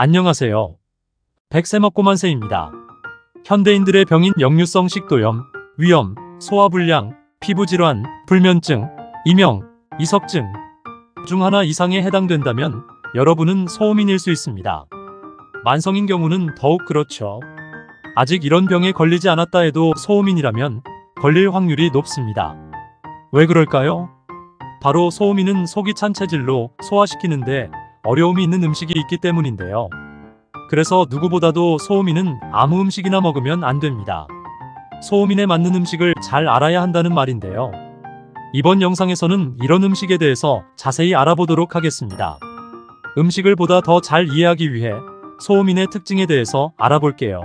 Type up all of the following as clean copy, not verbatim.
안녕하세요. 백세 먹고만 세입니다. 현대인들의 병인 역류성 식도염, 위염, 소화불량, 피부질환, 불면증, 이명, 이석증 중 하나 이상에 해당된다면 여러분은 소음인일 수 있습니다. 만성인 경우는 더욱 그렇죠. 아직 이런 병에 걸리지 않았다 해도 소음인이라면 걸릴 확률이 높습니다. 왜 그럴까요? 바로 소음인은 속이 찬 체질로 소화시키는데 어려움이 있는 음식이 있기 때문인데요. 그래서 누구보다도 소음인은 아무 음식이나 먹으면 안 됩니다. 소음인에 맞는 음식을 잘 알아야 한다는 말인데요. 이번 영상에서는 이런 음식에 대해서 자세히 알아보도록 하겠습니다. 음식을 보다 더 잘 이해하기 위해 소음인의 특징에 대해서 알아볼게요.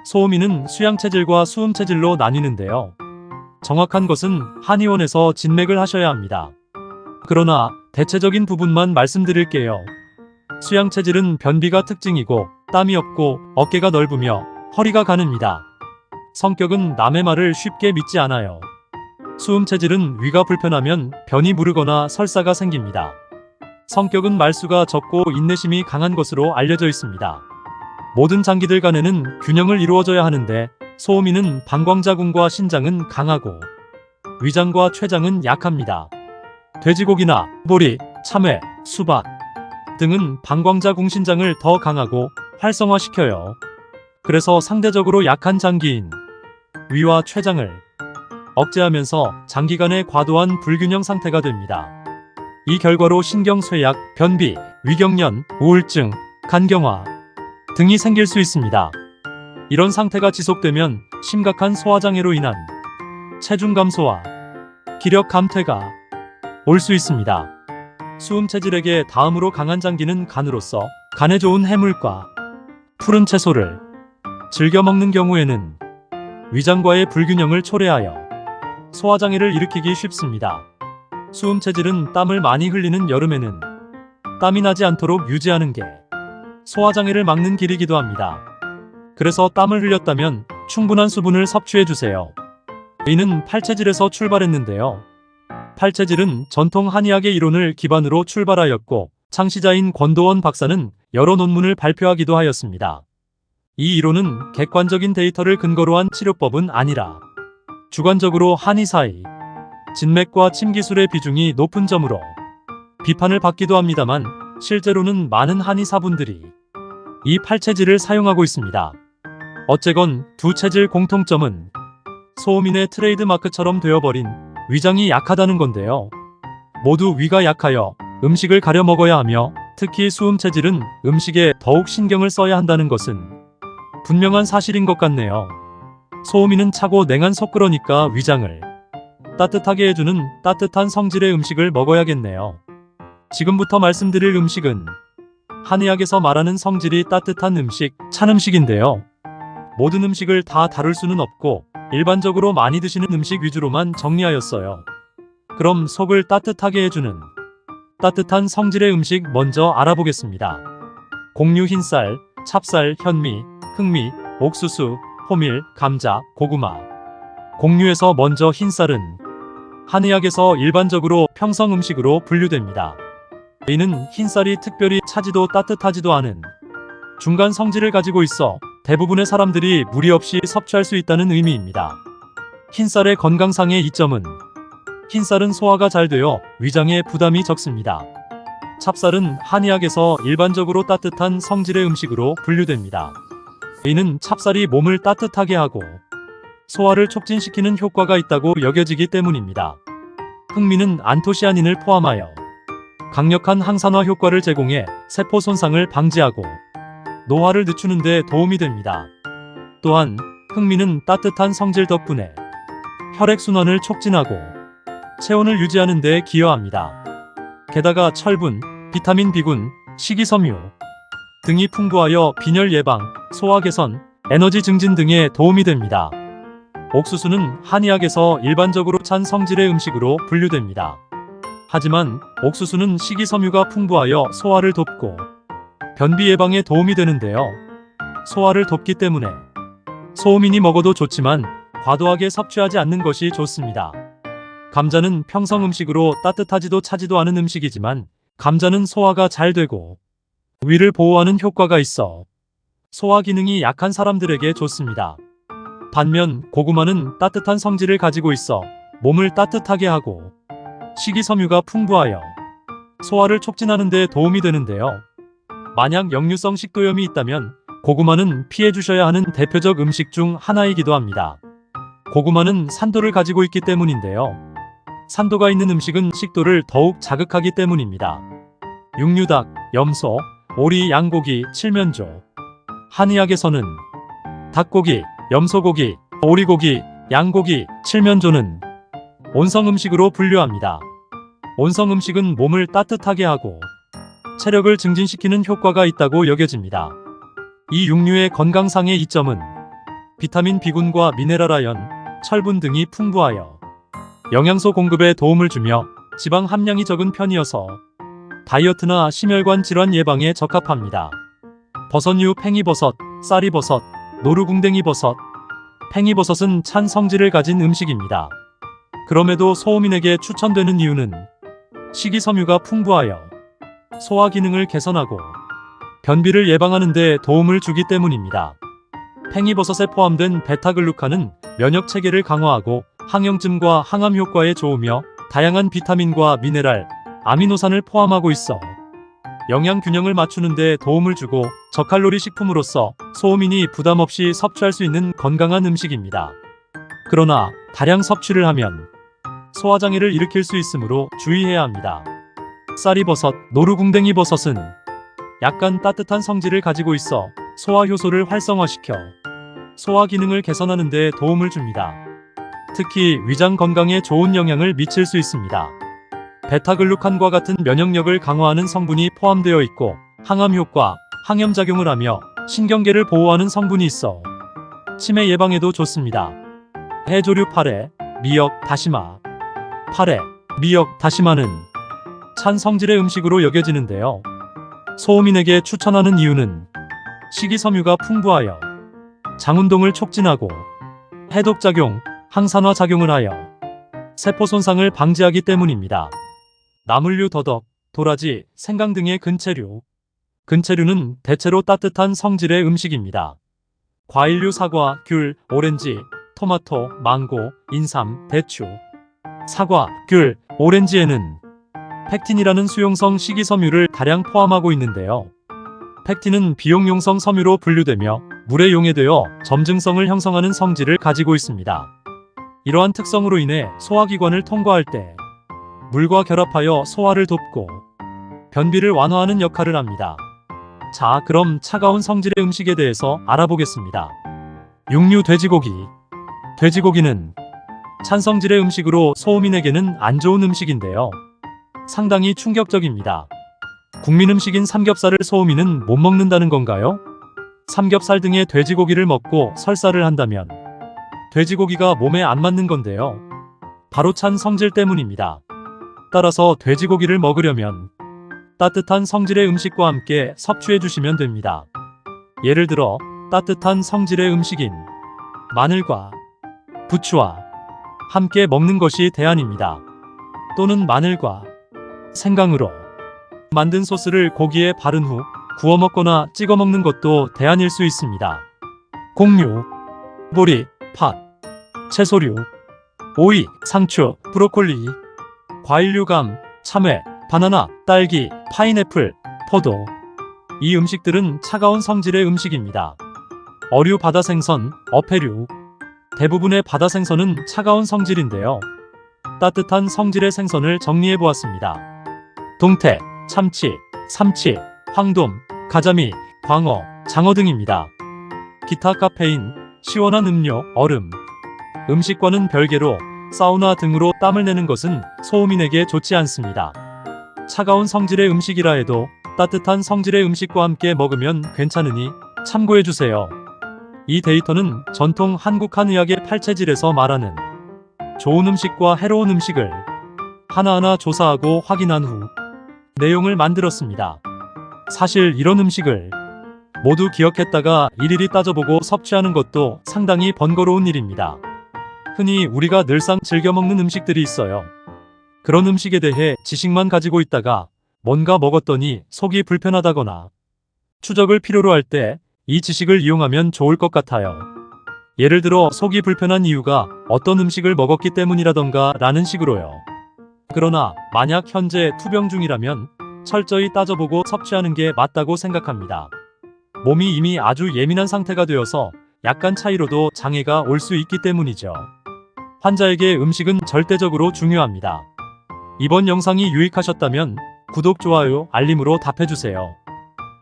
소음인은 수양체질과 수음체질로 나뉘는데요. 정확한 것은 한의원에서 진맥을 하셔야 합니다. 그러나 대체적인 부분만 말씀드릴게요. 수양체질은 변비가 특징이고 땀이 없고 어깨가 넓으며 허리가 가늡니다. 성격은 남의 말을 쉽게 믿지 않아요. 수음체질은 위가 불편하면 변이 무르거나 설사가 생깁니다. 성격은 말수가 적고 인내심이 강한 것으로 알려져 있습니다. 모든 장기들 간에는 균형을 이루어져야 하는데 소음인은 방광자궁과 신장은 강하고 위장과 췌장은 약합니다. 돼지고기나 보리, 참외, 수박 등은 방광자궁 신장을 더 강하고 활성화시켜요. 그래서 상대적으로 약한 장기인 위와 췌장을 억제하면서 장기 간의 과도한 불균형 상태가 됩니다. 이 결과로 신경쇠약, 변비, 위경련, 우울증, 간경화 등이 생길 수 있습니다. 이런 상태가 지속되면 심각한 소화장애로 인한 체중 감소와 기력 감퇴가 올 수 있습니다. 수음체질에게 다음으로 강한 장기는 간으로서 간에 좋은 해물과 푸른 채소를 즐겨 먹는 경우에는 위장과의 불균형을 초래하여 소화장애를 일으키기 쉽습니다. 수음체질은 땀을 많이 흘리는 여름에는 땀이 나지 않도록 유지하는 게 소화장애를 막는 길이기도 합니다. 그래서 땀을 흘렸다면 충분한 수분을 섭취해주세요. 이는 팔체질에서 출발했는데요. 팔체질은 전통 한의학의 이론을 기반으로 출발하였고 창시자인 권도원 박사는 여러 논문을 발표하기도 하였습니다. 이 이론은 객관적인 데이터를 근거로 한 치료법은 아니라 주관적으로 한의사의 진맥과 침기술의 비중이 높은 점으로 비판을 받기도 합니다만 실제로는 많은 한의사분들이 이 팔체질을 사용하고 있습니다. 어쨌건 두 체질 공통점은 소음인의 트레이드 마크처럼 되어버린 위장이 약하다는 건데요. 모두 위가 약하여 음식을 가려 먹어야 하며 특히 수음체질은 음식에 더욱 신경을 써야 한다는 것은 분명한 사실인 것 같네요. 소음인은 차고 냉한 속 그러니까 위장을 따뜻하게 해주는 따뜻한 성질의 음식을 먹어야겠네요. 지금부터 말씀드릴 음식은 한의학에서 말하는 성질이 따뜻한 음식, 찬 음식인데요. 모든 음식을 다 다룰 수는 없고 일반적으로 많이 드시는 음식 위주로만 정리하였어요. 그럼 속을 따뜻하게 해주는 따뜻한 성질의 음식 먼저 알아보겠습니다. 곡류 흰쌀, 찹쌀, 현미, 흑미, 옥수수, 호밀, 감자, 고구마. 곡류에서 먼저 흰쌀은 한의학에서 일반적으로 평성 음식으로 분류됩니다. 이는 흰쌀이 특별히 차지도 따뜻하지도 않은 중간 성질을 가지고 있어 대부분의 사람들이 무리 없이 섭취할 수 있다는 의미입니다. 흰쌀의 건강상의 이점은 흰쌀은 소화가 잘 되어 위장에 부담이 적습니다. 찹쌀은 한의학에서 일반적으로 따뜻한 성질의 음식으로 분류됩니다. 이는 찹쌀이 몸을 따뜻하게 하고 소화를 촉진시키는 효과가 있다고 여겨지기 때문입니다. 흑미는 안토시아닌을 포함하여 강력한 항산화 효과를 제공해 세포 손상을 방지하고 노화를 늦추는 데 도움이 됩니다. 또한 흑미는 따뜻한 성질 덕분에 혈액순환을 촉진하고 체온을 유지하는 데 기여합니다. 게다가 철분, 비타민 B군, 식이섬유 등이 풍부하여 빈혈 예방, 소화 개선, 에너지 증진 등에 도움이 됩니다. 옥수수는 한의학에서 일반적으로 찬 성질의 음식으로 분류됩니다. 하지만 옥수수는 식이섬유가 풍부하여 소화를 돕고 변비 예방에 도움이 되는데요. 소화를 돕기 때문에 소음인이 먹어도 좋지만 과도하게 섭취하지 않는 것이 좋습니다. 감자는 평성 음식으로 따뜻하지도 차지도 않은 음식이지만 감자는 소화가 잘 되고 위를 보호하는 효과가 있어 소화 기능이 약한 사람들에게 좋습니다. 반면 고구마는 따뜻한 성질을 가지고 있어 몸을 따뜻하게 하고 식이섬유가 풍부하여 소화를 촉진하는 데 도움이 되는데요. 만약 역류성 식도염이 있다면 고구마는 피해 주셔야 하는 대표적 음식 중 하나이기도 합니다. 고구마는 산도를 가지고 있기 때문인데요. 산도가 있는 음식은 식도를 더욱 자극하기 때문입니다. 육류닭, 염소, 오리, 양고기, 칠면조. 한의학에서는 닭고기, 염소고기, 오리고기, 양고기, 칠면조는 온성 음식으로 분류합니다. 온성 음식은 몸을 따뜻하게 하고 체력을 증진시키는 효과가 있다고 여겨집니다. 이 육류의 건강상의 이점은 비타민 B군과 미네랄 아연, 철분 등이 풍부하여 영양소 공급에 도움을 주며 지방 함량이 적은 편이어서 다이어트나 심혈관 질환 예방에 적합합니다. 버섯류 팽이버섯, 쌀이버섯, 노루궁뎅이버섯. 팽이버섯은 찬 성질을 가진 음식입니다. 그럼에도 소음인에게 추천되는 이유는 식이섬유가 풍부하여 소화 기능을 개선하고 변비를 예방하는 데 도움을 주기 때문입니다. 팽이버섯에 포함된 베타글루칸은 면역 체계를 강화하고 항염증과 항암 효과에 좋으며 다양한 비타민과 미네랄, 아미노산을 포함하고 있어 영양 균형을 맞추는 데 도움을 주고 저칼로리 식품으로서 소음인이 부담 없이 섭취할 수 있는 건강한 음식입니다. 그러나 다량 섭취를 하면 소화장애를 일으킬 수 있으므로 주의해야 합니다. 쌀이버섯, 노루궁뎅이버섯은 약간 따뜻한 성질을 가지고 있어 소화 효소를 활성화시켜 소화 기능을 개선하는 데 도움을 줍니다. 특히 위장 건강에 좋은 영향을 미칠 수 있습니다. 베타글루칸과 같은 면역력을 강화하는 성분이 포함되어 있고 항암 효과, 항염작용을 하며 신경계를 보호하는 성분이 있어 치매 예방에도 좋습니다. 해조류 파래, 미역, 다시마. 파래, 미역, 다시마는 찬 성질의 음식으로 여겨지는데요. 소음인에게 추천하는 이유는 식이섬유가 풍부하여 장운동을 촉진하고 해독작용, 항산화 작용을 하여 세포 손상을 방지하기 때문입니다. 나물류 더덕, 도라지, 생강 등의 근체류. 근체류는 대체로 따뜻한 성질의 음식입니다. 과일류 사과, 귤, 오렌지, 토마토, 망고, 인삼, 대추. 사과, 귤, 오렌지에는 펙틴이라는 수용성 식이섬유를 다량 포함하고 있는데요. 펙틴은 비용용성 섬유로 분류되며 물에 용해되어 점증성을 형성하는 성질을 가지고 있습니다. 이러한 특성으로 인해 소화기관을 통과할 때 물과 결합하여 소화를 돕고 변비를 완화하는 역할을 합니다. 자, 그럼 차가운 성질의 음식에 대해서 알아보겠습니다. 육류 돼지고기. 돼지고기는 찬 성질의 음식으로 소음인에게는 안 좋은 음식인데요. 상당히 충격적입니다. 국민 음식인 삼겹살을 소음인은 못 먹는다는 건가요? 삼겹살 등의 돼지고기를 먹고 설사를 한다면 돼지고기가 몸에 안 맞는 건데요. 바로 찬 성질 때문입니다. 따라서 돼지고기를 먹으려면 따뜻한 성질의 음식과 함께 섭취해 주시면 됩니다. 예를 들어 따뜻한 성질의 음식인 마늘과 부추와 함께 먹는 것이 대안입니다. 또는 마늘과 생강으로 만든 소스를 고기에 바른 후 구워 먹거나 찍어 먹는 것도 대안일 수 있습니다. 곡류, 보리, 팥, 채소류, 오이, 상추, 브로콜리, 과일류 감, 참외, 바나나, 딸기, 파인애플, 포도. 이 음식들은 차가운 성질의 음식입니다. 어류 바다생선, 어패류. 대부분의 바다생선은 차가운 성질인데요. 따뜻한 성질의 생선을 정리해보았습니다. 동태, 참치, 삼치, 황돔, 가자미, 광어, 장어 등입니다. 기타 카페인, 시원한 음료, 얼음. 음식과는 별개로 사우나 등으로 땀을 내는 것은 소음인에게 좋지 않습니다. 차가운 성질의 음식이라 해도 따뜻한 성질의 음식과 함께 먹으면 괜찮으니 참고해주세요. 이 데이터는 전통 한국 한의학의 팔체질에서 말하는 좋은 음식과 해로운 음식을 하나하나 조사하고 확인한 후 내용을 만들었습니다. 사실 이런 음식을 모두 기억했다가 일일이 따져보고 섭취하는 것도 상당히 번거로운 일입니다. 흔히 우리가 늘상 즐겨 먹는 음식들이 있어요. 그런 음식에 대해 지식만 가지고 있다가 뭔가 먹었더니 속이 불편하다거나 추적을 필요로 할 때 이 지식을 이용하면 좋을 것 같아요. 예를 들어 속이 불편한 이유가 어떤 음식을 먹었기 때문이라던가 라는 식으로요. 그러나 만약 현재 투병 중이라면 철저히 따져보고 섭취하는 게 맞다고 생각합니다. 몸이 이미 아주 예민한 상태가 되어서 약간 차이로도 장애가 올 수 있기 때문이죠. 환자에게 음식은 절대적으로 중요합니다. 이번 영상이 유익하셨다면 구독, 좋아요, 알림으로 답해주세요.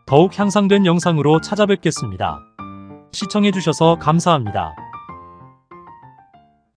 더욱 향상된 영상으로 찾아뵙겠습니다. 시청해주셔서 감사합니다.